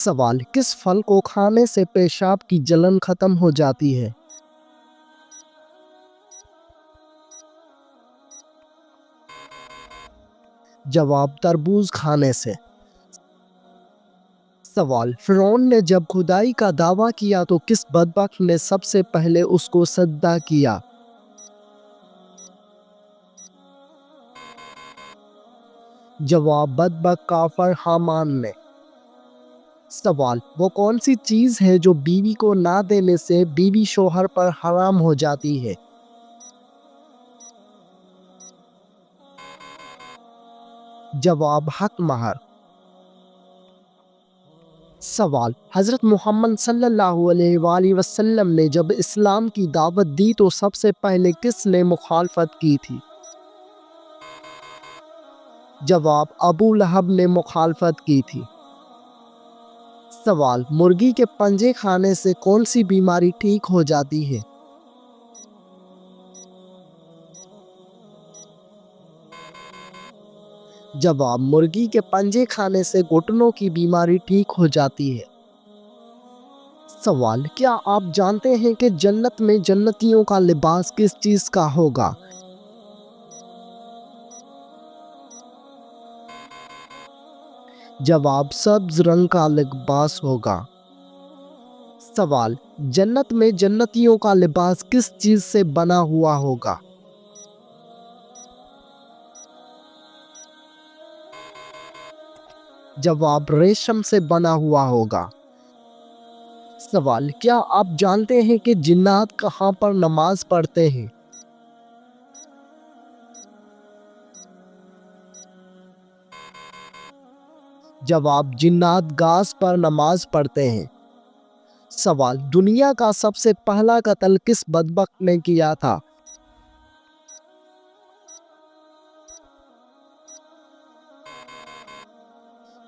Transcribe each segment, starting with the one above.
سوال: کس پھل کو کھانے سے پیشاب کی جلن ختم ہو جاتی ہے؟ جواب: تربوز کھانے سے۔ سوال: فرعون نے جب خدائی کا دعویٰ کیا تو کس بدبخت نے سب سے پہلے اس کو سجدہ کیا؟ جواب: بدبخت کافر حامان نے۔ سوال: وہ کون سی چیز ہے جو بیوی کو نہ دینے سے بیوی شوہر پر حرام ہو جاتی ہے؟ جواب: حق مہر۔ سوال: حضرت محمد صلی اللہ علیہ وآلہ وسلم نے جب اسلام کی دعوت دی تو سب سے پہلے کس نے مخالفت کی تھی؟ جواب: ابو لہب نے مخالفت کی تھی۔ سوال: مرغی کے پنجے کھانے سے کون سی بیماری ٹھیک ہو جاتی ہے؟ جواب: مرغی کے پنجے کھانے سے گھٹنوں کی بیماری ٹھیک ہو جاتی ہے۔ سوال: کیا آپ جانتے ہیں کہ جنت میں جنتیوں کا لباس کس چیز کا ہوگا؟ جواب: سبز رنگ کا لباس ہوگا۔ سوال: جنت میں جنتیوں کا لباس کس چیز سے بنا ہوا ہوگا؟ جواب: ریشم سے بنا ہوا ہوگا۔ سوال: کیا آپ جانتے ہیں کہ جنات کہاں پر نماز پڑھتے ہیں؟ جواب: جنات گھاس پر نماز پڑھتے ہیں۔ سوال: دنیا کا سب سے پہلا قتل کس بدبخت نے کیا تھا؟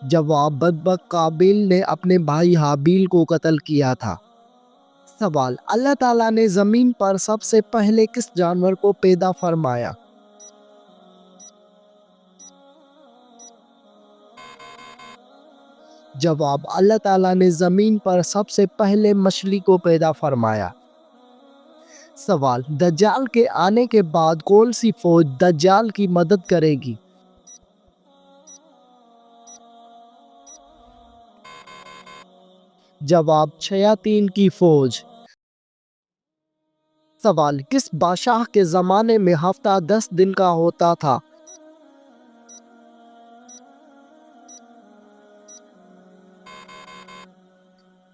جواب: بدبخت قابیل نے اپنے بھائی حابیل کو قتل کیا تھا۔ سوال: اللہ تعالیٰ نے زمین پر سب سے پہلے کس جانور کو پیدا فرمایا؟ جواب: اللہ تعالیٰ نے زمین پر سب سے پہلے مچھلی کو پیدا فرمایا۔ سوال: دجال کے آنے کے بعد کون سی فوج دجال کی مدد کرے گی؟ جواب: شیاطین کی فوج۔ سوال: کس بادشاہ کے زمانے میں ہفتہ 10 دن کا ہوتا تھا؟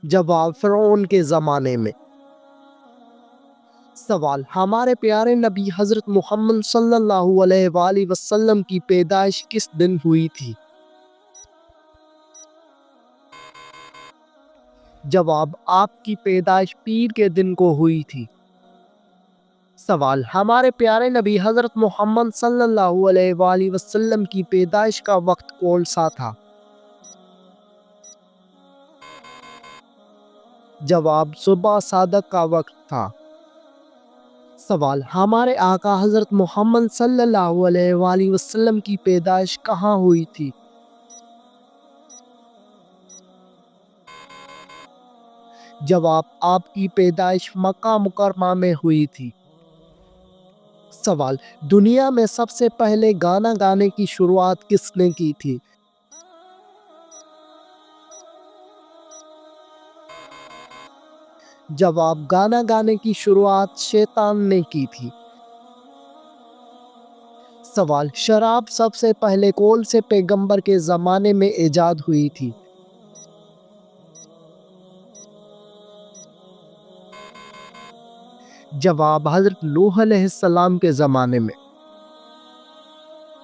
جواب: فرعون کے زمانے میں۔ سوال: ہمارے پیارے نبی حضرت محمد صلی اللہ علیہ وآلہ وسلم کی پیدائش کس دن ہوئی تھی؟ جواب: آپ کی پیدائش پیر کے دن کو ہوئی تھی۔ سوال: ہمارے پیارے نبی حضرت محمد صلی اللہ علیہ وآلہ وسلم کی پیدائش کا وقت کون سا تھا؟ جواب: صبح صادق کا وقت تھا۔ سوال: ہمارے آقا حضرت محمد صلی اللہ علیہ وآلہ وسلم کی پیدائش کہاں ہوئی تھی؟ جواب: آپ کی پیدائش مکہ مکرمہ میں ہوئی تھی۔ سوال: دنیا میں سب سے پہلے گانا گانے کی شروعات کس نے کی تھی؟ جواب: گانا گانے کی شروعات شیطان نے کی تھی۔ سوال: شراب سب سے پہلے کون سے پیغمبر کے زمانے میں ایجاد ہوئی تھی؟ جواب: حضرت نوح علیہ السلام کے زمانے میں۔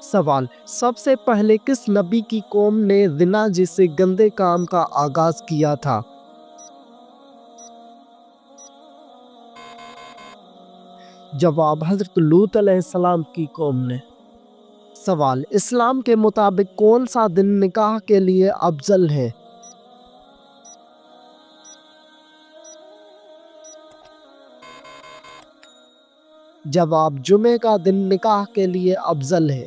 سوال: سب سے پہلے کس نبی کی قوم نے زنا جیسے گندے کام کا آغاز کیا تھا؟ جواب: حضرت لوط علیہ السلام کی قوم نے۔ سوال: اسلام کے مطابق کون سا دن نکاح کے لیے افضل ہے؟ جواب: جمعہ کا دن نکاح کے لیے افضل ہے۔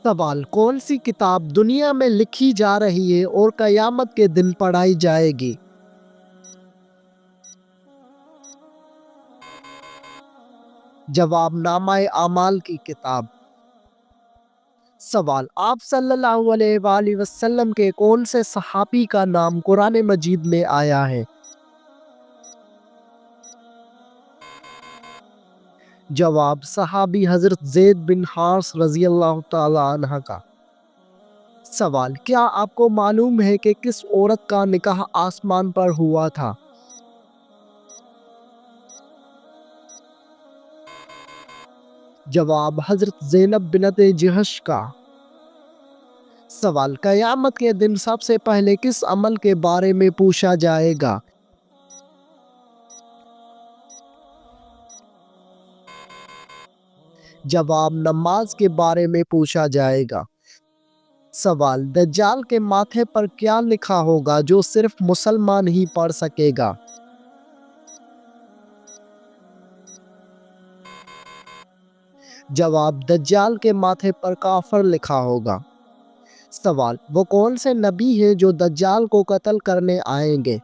سوال کون سی کتاب دنیا میں لکھی جا رہی ہے اور قیامت کے دن پڑھائی جائے گی؟ جواب نامہ اعمال کی کتاب۔ سوال آپ صلی اللہ علیہ وآلہ وسلم کے کون سے صحابی کا نام قرآن مجید میں آیا ہے؟ جواب صحابی حضرت زید بن حارث رضی اللہ تعالی عنہ کا۔ سوال کیا آپ کو معلوم ہے کہ کس عورت کا نکاح آسمان پر ہوا تھا؟ جواب حضرت زینب بنت جہش کا۔ سوال قیامت کے دن سب سے پہلے کس عمل کے بارے میں پوچھا جائے گا؟ جواب نماز کے بارے میں پوچھا جائے گا۔ سوال دجال کے ماتھے پر کیا لکھا ہوگا جو صرف مسلمان ہی پڑھ سکے گا؟ جواب دجال کے ماتھے پر کافر لکھا ہوگا۔ سوال وہ کون سے نبی ہیں جو دجال کو قتل کرنے آئیں گے؟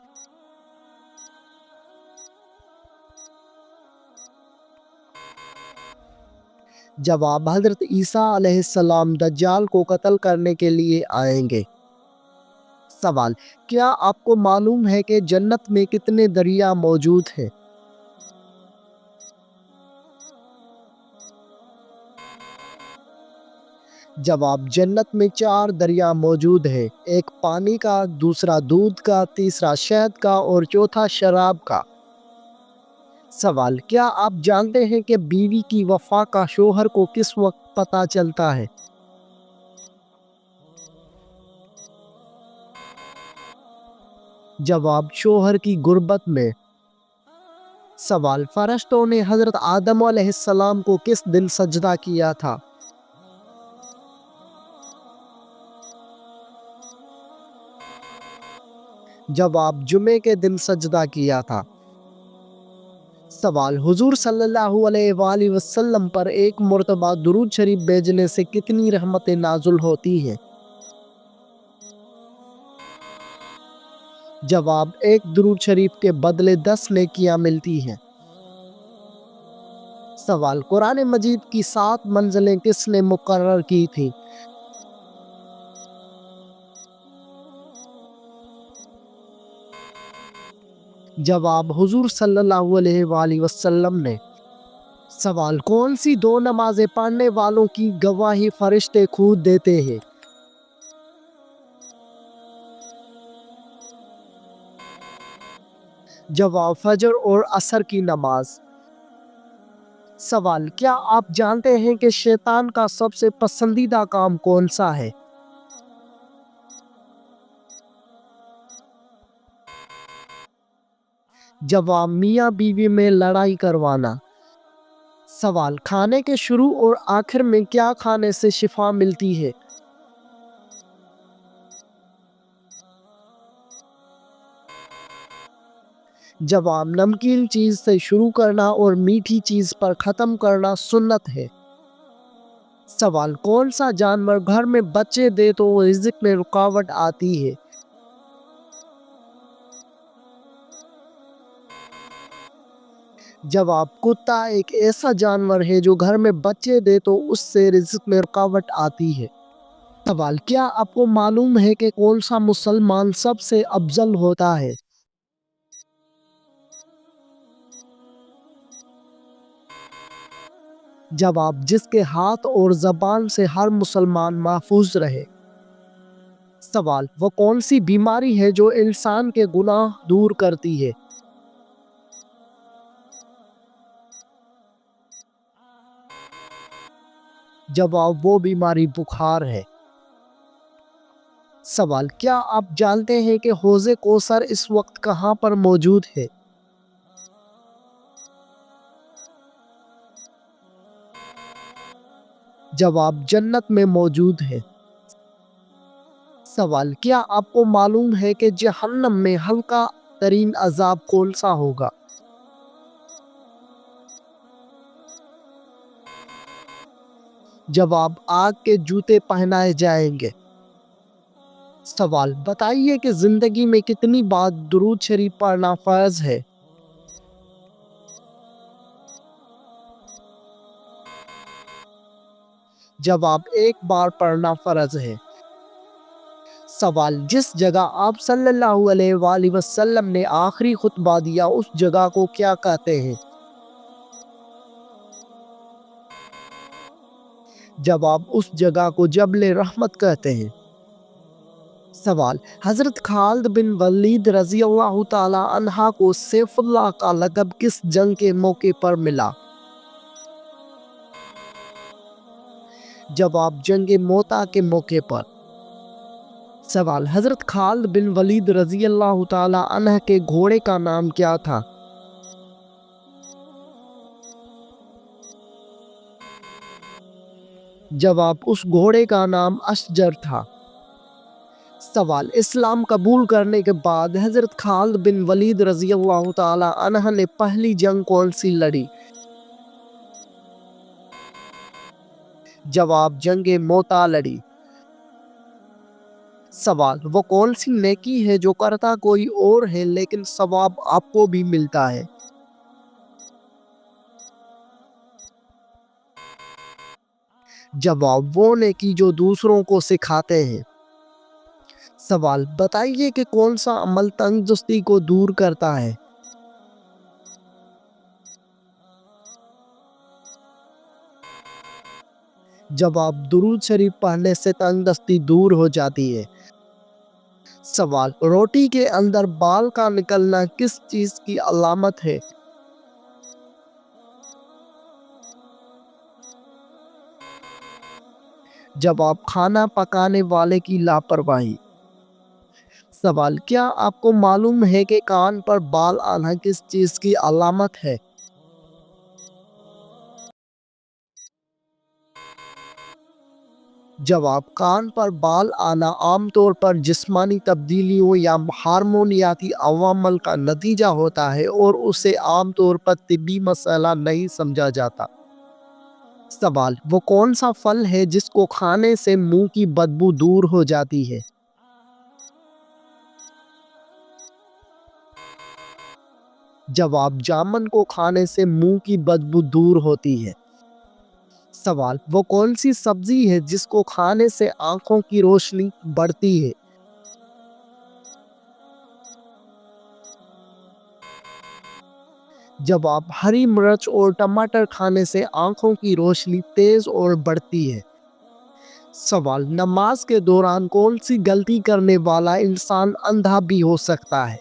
جواب حضرت عیسیٰ علیہ السلام دجال کو قتل کرنے کے لیے آئیں گے۔ سوال کیا آپ کو معلوم ہے کہ جنت میں کتنے دریا موجود ہیں؟ جواب جنت میں 4 دریا موجود ہیں، ایک پانی کا، دوسرا دودھ کا، تیسرا شہد کا اور چوتھا شراب کا۔ سوال کیا آپ جانتے ہیں کہ بیوی کی وفا کا شوہر کو کس وقت پتہ چلتا ہے؟ جواب شوہر کی غربت میں۔ سوال فرشتوں نے حضرت آدم علیہ السلام کو کس دن سجدہ کیا تھا؟ جواب جمعے کے دن سجدہ کیا تھا۔ سوال حضور صلی اللہ علیہ وآلہ وسلم پر ایک مرتبہ درود شریف بھیجنے سے کتنی رحمتیں نازل ہوتی ہیں؟ جواب ایک درود شریف کے بدلے 10 نیکیاں ملتی ہیں۔ سوال قرآن مجید کی 7 منزلیں کس نے مقرر کی تھی؟ جواب حضور صلی اللہ علیہ وآلہ وسلم نے۔ سوال کون سی 2 نمازیں پڑھنے والوں کی گواہی فرشتے خود دیتے ہیں؟ جواب فجر اور عصر کی نماز۔ سوال کیا آپ جانتے ہیں کہ شیطان کا سب سے پسندیدہ کام کون سا ہے؟ جواب میاں بیوی میں لڑائی کروانا۔ سوال کھانے کے شروع اور آخر میں کیا کھانے سے شفا ملتی ہے؟ جواب نمکین چیز سے شروع کرنا اور میٹھی چیز پر ختم کرنا سنت ہے۔ سوال کون سا جانور گھر میں بچے دے تو رزق میں رکاوٹ آتی ہے؟ جواب کتا ایک ایسا جانور ہے جو گھر میں بچے دے تو اس سے رزق میں رکاوٹ آتی ہے۔ سوال کیا آپ کو معلوم ہے کہ کون سا مسلمان سب سے افضل ہوتا ہے؟ جواب جس کے ہاتھ اور زبان سے ہر مسلمان محفوظ رہے۔ سوال وہ کون سی بیماری ہے جو انسان کے گناہ دور کرتی ہے؟ جواب وہ بیماری بخار ہے۔ سوال کیا آپ جانتے ہیں کہ حوض کوثر اس وقت کہاں پر موجود ہے؟ جواب جنت میں موجود ہے۔ سوال کیا آپ کو معلوم ہے کہ جہنم میں ہلکا ترین عذاب کون سا ہوگا؟ جواب: آگ کے جوتے پہنائے جائیں گے۔ سوال: بتائیے کہ زندگی میں کتنی بار درود شریف پڑھنا فرض ہے؟ جواب: ایک بار پڑھنا فرض ہے۔ سوال: جس جگہ آپ صلی اللہ علیہ وآلہ وسلم نے آخری خطبہ دیا اس جگہ کو کیا کہتے ہیں؟ جواب: اس جگہ کو جبل رحمت کہتے ہیں۔ سوال: حضرت خالد بن ولید رضی اللہ تعالی عنہ کو سیف اللہ کا لقب کس جنگ کے موقع پر ملا؟ جواب: جنگ موتا کے موقع پر۔ سوال: حضرت خالد بن ولید رضی اللہ تعالی عنہ کے گھوڑے کا نام کیا تھا؟ جواب: اس گھوڑے کا نام اشجر تھا۔ سوال: اسلام قبول کرنے کے بعد حضرت خالد بن ولید رضی اللہ تعالی عنہ نے پہلی جنگ کون سی لڑی؟ جواب: جنگ موتا لڑی۔ سوال: وہ کون سی نیکی ہے جو کرتا کوئی اور ہے لیکن ثواب آپ کو بھی ملتا ہے؟ جواب: وہ نیکی جو دوسروں کو سکھاتے ہیں۔ سوال: بتائیے کہ کون سا عمل تنگ کو دور کرتا ہے؟ جواب: درود شریف پڑھنے سے تنگ دستی دور ہو جاتی ہے۔ سوال: روٹی کے اندر بال کا نکلنا کس چیز کی علامت ہے؟ جواب: کھانا پکانے والے کی لاپرواہی۔ سوال: کیا آپ کو معلوم ہے کہ کان پر بال آنا کس چیز کی علامت ہے؟ جواب: کان پر بال آنا عام طور پر جسمانی تبدیلیوں یا ہارمونیاتی عوامل کا نتیجہ ہوتا ہے اور اسے عام طور پر طبی مسئلہ نہیں سمجھا جاتا۔ سوال: وہ کون سا پھل ہے جس کو کھانے سے منہ کی بدبو دور ہو جاتی ہے؟ جواب: جامن کو کھانے سے منہ کی بدبو دور ہوتی ہے۔ سوال: وہ کون سی سبزی ہے جس کو کھانے سے آنکھوں کی روشنی بڑھتی ہے؟ جواب: ہری مرچ اور ٹماٹر کھانے سے آنکھوں کی روشنی تیز اور بڑھتی ہے۔ سوال: نماز کے دوران کون سی غلطی کرنے والا انسان اندھا بھی ہو سکتا ہے؟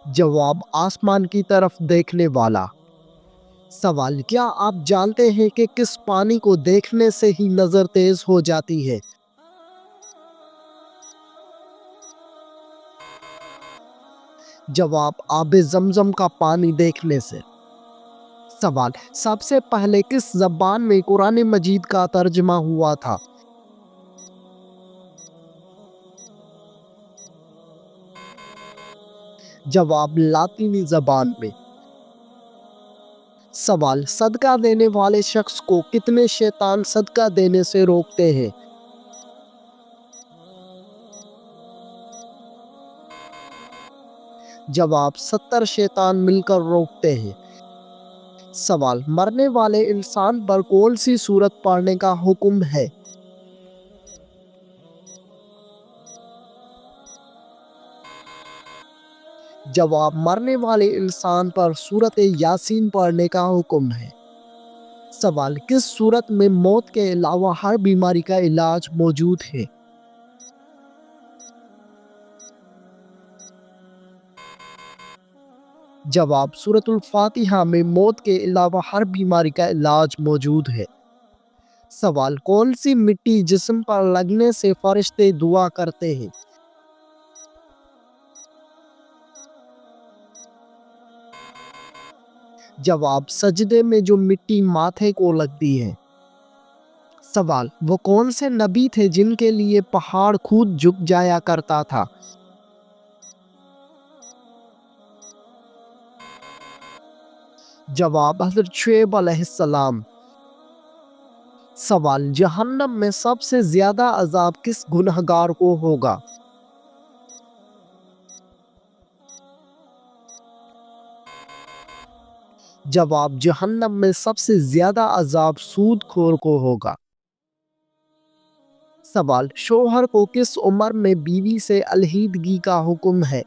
جواب: آسمان کی طرف دیکھنے والا۔ سوال: کیا آپ جانتے ہیں کہ کس پانی کو دیکھنے سے ہی نظر تیز ہو جاتی ہے؟ جواب: آب زمزم کا پانی دیکھنے سے۔ سوال: سب سے پہلے کس زبان میں قرآن مجید کا ترجمہ ہوا تھا؟ جواب: لاطینی زبان میں۔ سوال: صدقہ دینے والے شخص کو کتنے شیطان صدقہ دینے سے روکتے ہیں؟ جواب: 70 شیطان مل کر روکتے ہیں۔ سوال: مرنے والے انسان پر کون سی سورت پڑھنے کا حکم ہے؟ جواب: مرنے والے انسان پر سورت یاسین پڑھنے کا حکم ہے۔ سوال: کس سورت میں موت کے علاوہ ہر بیماری کا علاج موجود ہے؟ جواب: سورۃ الفاتحہ میں موت کے علاوہ ہر بیماری کا علاج موجود ہے۔ سوال: کون سی مٹی جسم پر لگنے سے فرشتے دعا کرتے ہیں؟ جواب: سجدے میں جو مٹی ماتھے کو لگتی ہے۔ سوال: وہ کون سے نبی تھے جن کے لیے پہاڑ خود جھک جایا کرتا تھا؟ جواب حضرت شعیب علیہ السلام۔ سوال، جہنم میں سب سے زیادہ عذاب کس گنہگار کو ہوگا؟ جواب، جہنم میں سب سے زیادہ عذاب سود خور کو ہوگا۔ سوال، شوہر کو کس عمر میں بیوی سے علیحدگی کا حکم ہے؟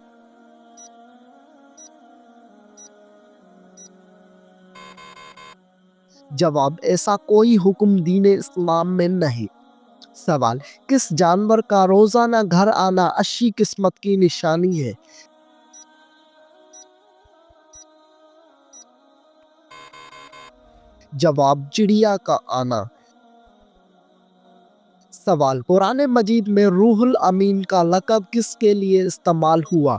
جواب، ایسا کوئی حکم دین اسلام میں نہیں۔ سوال، کس جانور کا روزانہ گھر آنا اچھی قسمت کی نشانی ہے؟ جواب، چڑیا کا آنا۔ سوال، قرآن مجید میں روح الامین کا لقب کس کے لیے استعمال ہوا؟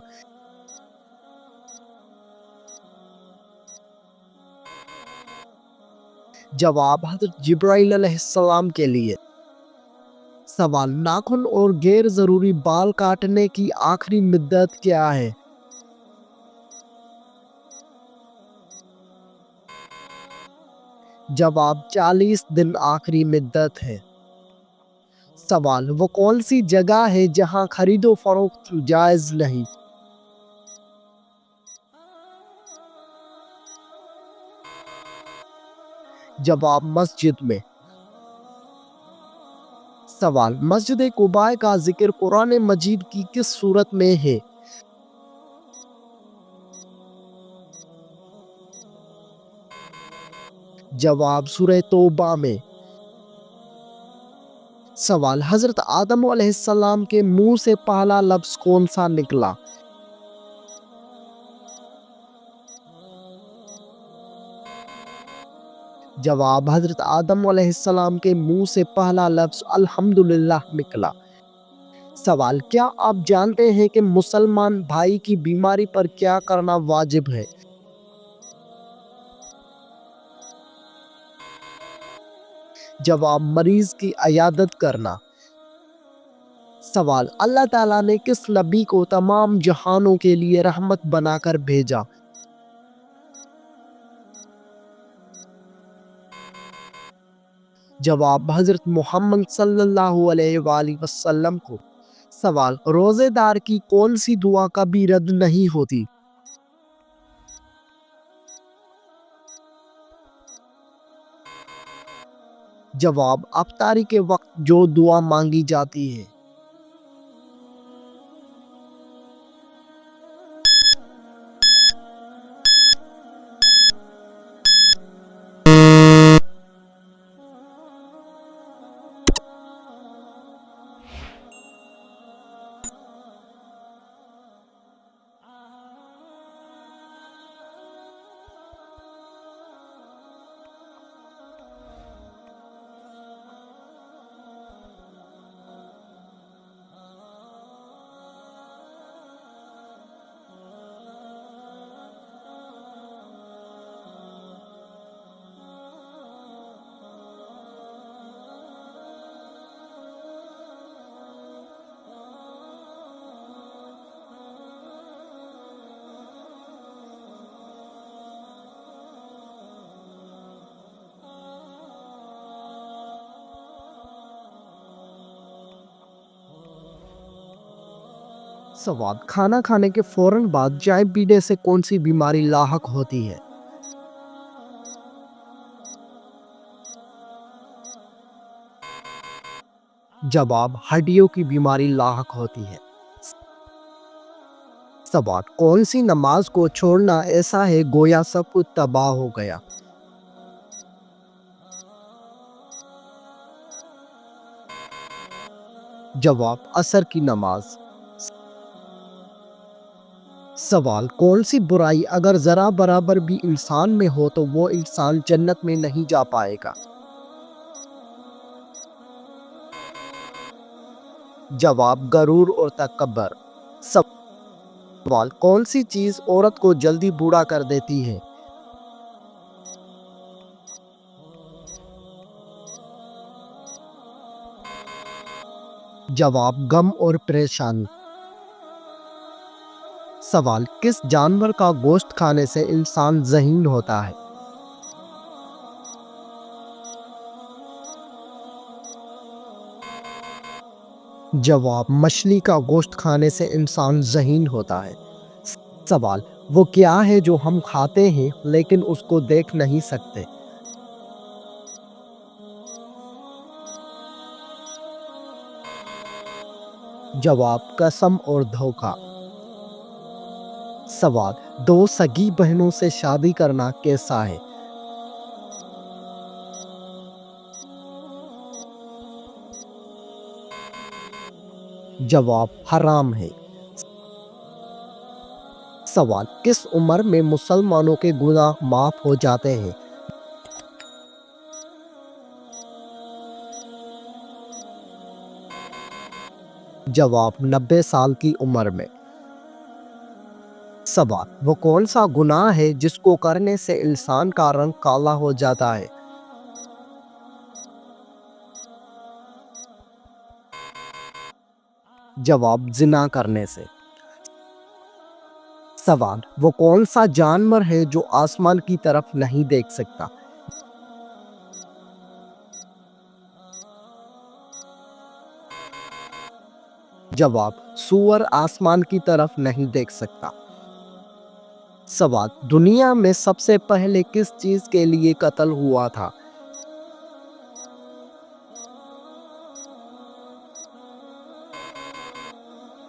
جواب، حضرت جبرائیل علیہ السلام کے لیے۔ سوال، ناخن اور غیر ضروری بال کاٹنے کی آخری مدت کیا ہے؟ جواب، 40 دن آخری مدت ہے۔ سوال، وہ کون سی جگہ ہے جہاں خرید و فروخت جائز نہیں؟ جواب، مسجد میں۔ سوال، مسجد قباء کا ذکر قرآن مجید کی کس سورت میں ہے؟ جواب، سورہ توبہ میں۔ سوال، حضرت آدم علیہ السلام کے منہ سے پہلا لفظ کون سا نکلا؟ جواب، حضرت آدم علیہ السلام کے منہ سے پہلا لفظ الحمدللہ نکلا۔ سوال، کیا آپ جانتے ہیں کہ مسلمان بھائی کی بیماری پر کیا کرنا واجب ہے؟ جواب، مریض کی عیادت کرنا۔ سوال، اللہ تعالیٰ نے کس نبی کو تمام جہانوں کے لیے رحمت بنا کر بھیجا؟ جواب، حضرت محمد صلی اللہ علیہ وآلہ وسلم کو۔ سوال، روزے دار کی کون سی دعا کبھی رد نہیں ہوتی؟ جواب، افطاری کے وقت جو دعا مانگی جاتی ہے۔ سوال، کھانا کھانے کے فوراً بعد چائے پینے سے کون سی بیماری لاحق ہوتی ہے؟ جواب، ہڈیوں کی بیماری لاحق ہوتی ہے۔ سوال، کون سی نماز کو چھوڑنا ایسا ہے گویا سب کچھ تباہ ہو گیا؟ جواب، عصر کی نماز۔ سوال، کون سی برائی اگر ذرا برابر بھی انسان میں ہو تو وہ انسان جنت میں نہیں جا پائے گا؟ جواب، غرور اور تکبر۔ سوال، کون سی چیز عورت کو جلدی بوڑھا کر دیتی ہے؟ جواب، غم اور پریشانی۔ سوال، کس جانور کا گوشت کھانے سے انسان ذہین ہوتا ہے؟ جواب: مچھلی کا گوشت کھانے سے انسان ذہین ہوتا ہے۔ سوال: وہ کیا ہے جو ہم کھاتے ہیں لیکن اس کو دیکھ نہیں سکتے؟ جواب: قسم اور دھوکہ۔ سوال: دو سگی بہنوں سے شادی کرنا کیسا ہے؟ جواب: حرام ہے۔ سوال: کس عمر میں مسلمانوں کے گناہ معاف ہو جاتے ہیں؟ جواب: 90 سال کی عمر میں۔ سوال: وہ کون سا گناہ ہے جس کو کرنے سے انسان کا رنگ کالا ہو جاتا ہے؟ جواب: زنا کرنے سے۔ سوال: وہ کون سا جانور ہے جو آسمان کی طرف نہیں دیکھ سکتا؟ جواب: سور آسمان کی طرف نہیں دیکھ سکتا۔ سوال: دنیا میں سب سے پہلے کس چیز کے لیے قتل ہوا تھا؟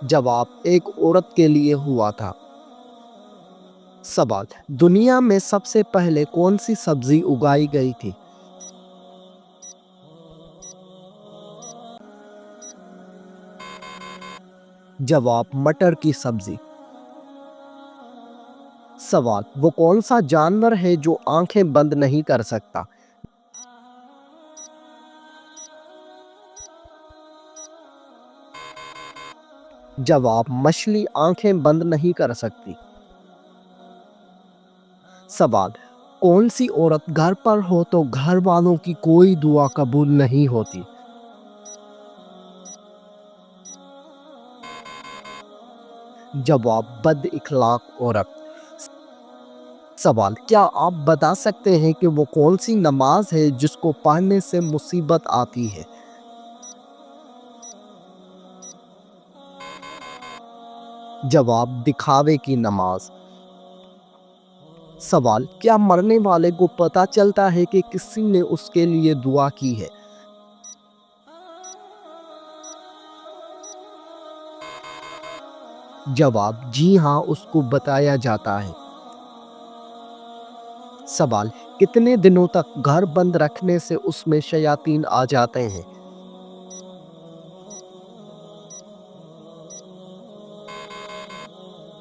جواب: ایک عورت کے لیے ہوا تھا۔ سوال: دنیا میں سب سے پہلے کون سی سبزی اگائی گئی تھی؟ جواب: مٹر کی سبزی۔ سوال: وہ کون سا جانور ہے جو آنکھیں بند نہیں کر سکتا؟ جواب: مچھلی آنکھیں بند نہیں کر سکتی۔ سوال: کون سی عورت گھر پر ہو تو گھر والوں کی کوئی دعا قبول نہیں ہوتی؟ جواب: بد اخلاق عورت۔ سوال: کیا آپ بتا سکتے ہیں کہ وہ کون سی نماز ہے جس کو پڑھنے سے مصیبت آتی ہے؟ جواب: دکھاوے کی نماز۔ سوال: کیا مرنے والے کو پتہ چلتا ہے کہ کسی نے اس کے لیے دعا کی ہے؟ جواب: جی ہاں، اس کو بتایا جاتا ہے۔ سوال: کتنے دنوں تک گھر بند رکھنے سے اس میں شیاطین آ جاتے ہیں؟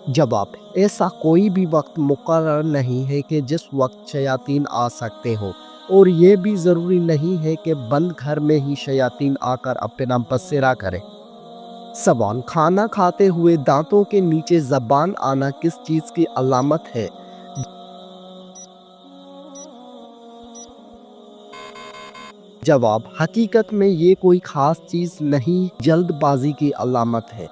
جواب: ایسا کوئی بھی وقت مقرر نہیں ہے کہ جس وقت شیاطین آ سکتے ہوں، اور یہ بھی ضروری نہیں ہے کہ بند گھر میں ہی شیاطین آ کر اپنا بسیرا کریں۔ سوال: کھانا کھاتے ہوئے دانتوں کے نیچے زبان آنا کس چیز کی علامت ہے؟ جواب: حقیقت میں یہ کوئی خاص چیز نہیں، جلد بازی کی علامت ہے۔